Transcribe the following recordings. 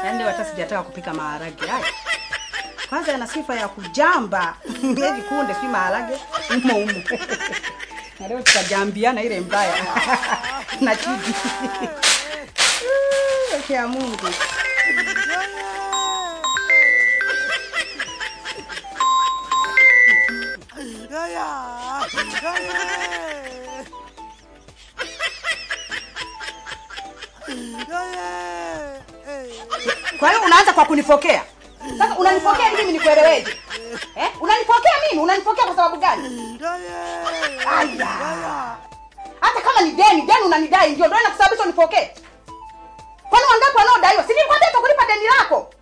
Yaani hata sijataka kupika maharage haya. Kwanza yana sifa ya kujamba. Hivi kunde si maharage umo. Na leo tutajambiana ile mbaya. Na chiji. Ya Mungu. Kwa hiyo unaanza kwa kunifokea. Sasa unanifokea mimi nikueleweje? Unanifokea mimi? Unanifokea kwa sababu gani? Aya. Hata kama ni deni unanidai ndio inakusababisha unifokee. Kwani wangapi wanaodaiwa? Si nilikwambia tukulipa deni lako.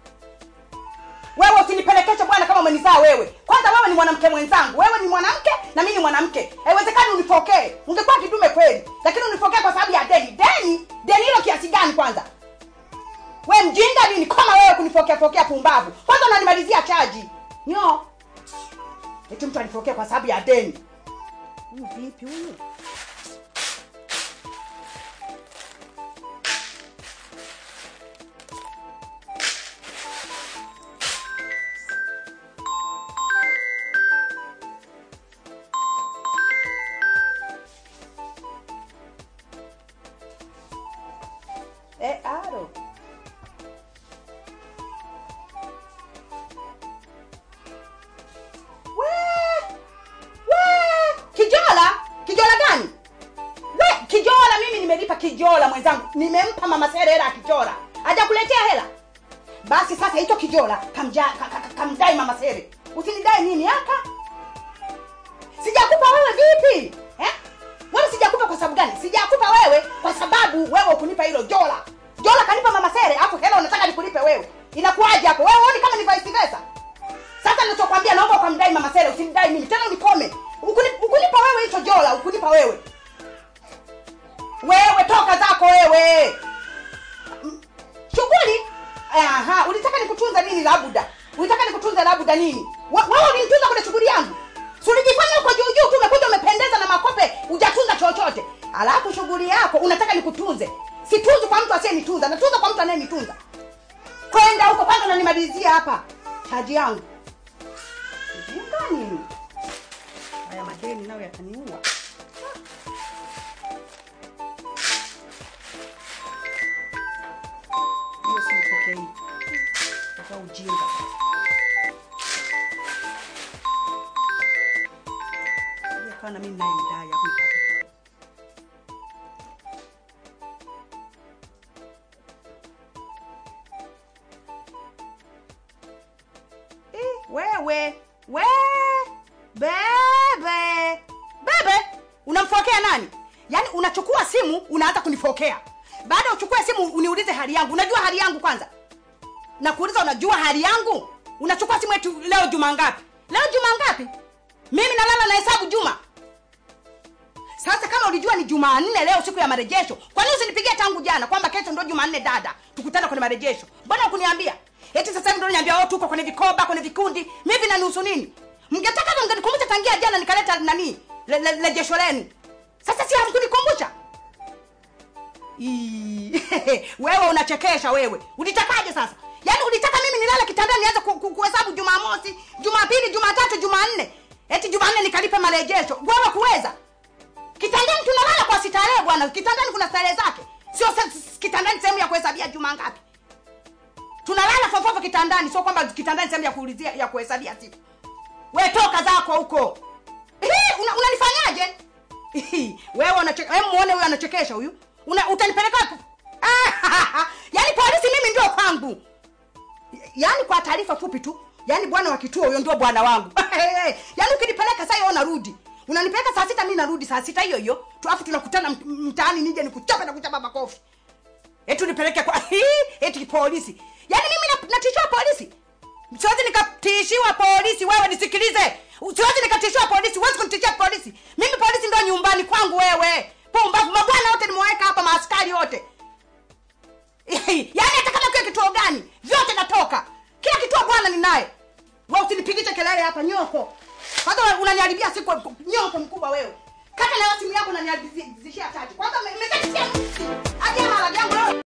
Wewe usinipelekeshe bwana kama umenizaa wewe. Kwanza wewe ni mwanamke mwenzangu. Wewe ni mwanamke na mimi ni mwanamke. Haiwezekani unifokee. Ungekuwa kidume kweli. Lakini unifokea kwa sababu ya deni. Deni hilo kiasi gani kwanza? Wewe mjinga nini kama wewe kunifokea pumbavu. Kwanza unanimalizia chaji. Nyo. Eti mtu anifokea kwa sababu ya deni. Huyu vipi huyu? Aro. Kijola gani? Kijola mimi nimelipa kijola mwenzangu. Nimempa mama Sere hela kijola. Hajakuletea hela. Basi sasa hicho kijola kamdai mama Sere. Usinidai nini hapa? Sijakupa wewe vipi? Wewe sijakupa kwa sababu gani? Sijakupa wewe kwa sababu wewe ukunipa hilo jola. Jola kanipa mama Sere, afu hela unataka nikulipe wewe. Inakuaje hapo? Wewe uone kama ni vice versa. Sasa ninachokuambia naomba ukamdai mama Sere, usinidai mimi. Tena unikome. Ukunipa wewe hicho jola, ukunipa wewe. Wewe toka zako wewe. Shughuli? Ulitaka nikutunza nini labuda? Ulitaka nikutunza labuda nini? Wewe ulinitunza kwa shughuli yangu. Si ulijifanya uko juu tu umekuja umependeza na makope, hujatunza chochote. Alafu shughuli yako unataka nikutunze. Situnzi kwa mtu asiyenitunza, natunza kwa mtu anayenitunza. Kwenda huko kwanza unanimalizia hapa chaji yangu. Jinga nini? Haya madeni nao yataniua. Hiyo si mpokei. Kwa ujinga. Kana mimi naye ndai hapo nitatoka. Bebe, unamfokea nani? Yaani unachukua simu unaanza kunifokea. Baada uchukue simu uniulize hali yangu. Unajua hali yangu kwanza? Na kuuliza unajua hali yangu? Unachukua simu yetu leo juma ngapi? Leo juma ngapi? Mimi nalala na hesabu juma. Sasa kama ulijua ni Jumanne leo siku ya marejesho, kwa nini usinipigia tangu jana kwamba kesho ndio Jumanne dada? Tukutane kwenye marejesho. Mbona ukuniambia? Eti sasa hivi ndio unaniambia tuko kwenye vikoba, kwenye vikundi. Mimi vinanusu nini? Mngetaka kama mngenikumbusha tangia jana nikaleta nani? Rejesho lenu. Sasa si hamkunikumbusha? Wewe unachekesha wewe. Ulitakaje sasa? Yaani ulitaka mimi nilale kitandani nianze kuhesabu Jumamosi, Jumapili, Jumatatu, Jumanne. Eti Jumanne nikalipe marejesho. Wewe kuweza? Kitandani tunalala kwa starehe bwana. Kitandani kuna starehe zake. Sio kitandani sehemu ya kuhesabia juma ngapi. Tunalala fofofo kitandani, sio kwamba kitandani sehemu ya kuulizia ya kuhesabia siku. Wewe toka zako huko. Unanifanyaje? Wewe unacheka, muone huyu anachekesha huyu. Utanipeleka wapi? Yaani polisi mimi ndio kwangu. Yaani kwa taarifa fupi tu, yaani bwana wa kituo huyo ndio bwana wangu. Yaani ukinipeleka sasa unarudi. Unanipeleka saa 6 mimi narudi saa 6 hiyo hiyo. Tuafu tunakutana mtaani nije nikuchape na kuchapa makofi. Eti nipeleke kwa eti polisi. Yaani mimi natishia polisi. Siwezi nikatishiwa polisi, wewe nisikilize. Siwezi nikatishiwa polisi, huwezi kunitishia polisi. Mimi polisi ndio nyumbani kwangu wewe. Pumbavu, mabwana wote nimeweka hapa, maaskari wote. Yaani hata kama kwa kituo gani, vyote natoka. Kila kituo bwana ni naye. Wewe usinipigishe kelele hapa nyoko. Kwanza unaniharibia siku nyoko mkubwa wewe. Kata na simu yako unaniharibia chaji. Kwanza umekatishia msi. Aje mara yangu.